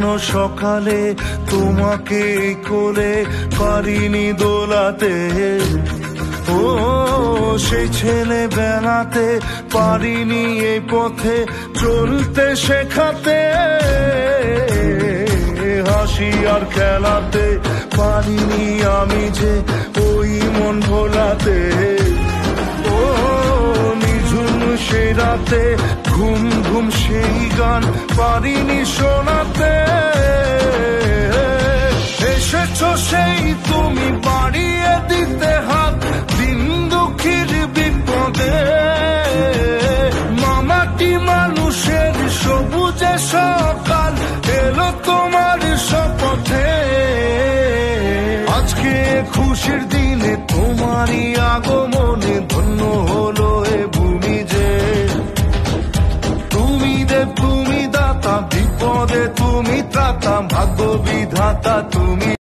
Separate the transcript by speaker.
Speaker 1: কেন সকালে তোমাকে কোলে পারিনি দোলাতে, ও সেই ছেলে বেলাতে পারিনি এই পথে চলতে শেখাতে, হাসি আর খেলাতে পারিনি আমি যে ওই মন ভোলাতে, ও নিঝুম সেই রাতে ঘুম ঘুম সেই গান পারিনি শোনাতে, এসেছো সেই তুমি বাড়িয়ে দিতে হাত দিন দুঃখীর বিপদে, মামাটি মানুষের সবুজে সকাল এলো তোমার শপথে, আজকে খুশির দিনে তোমারই আগমনে ধন্য হলো এ ভূমি যে, তুমি দেব তুমি দাতা বিপদে তুমি ত্রাতা, ভাগ্য বিধাতা তুমি।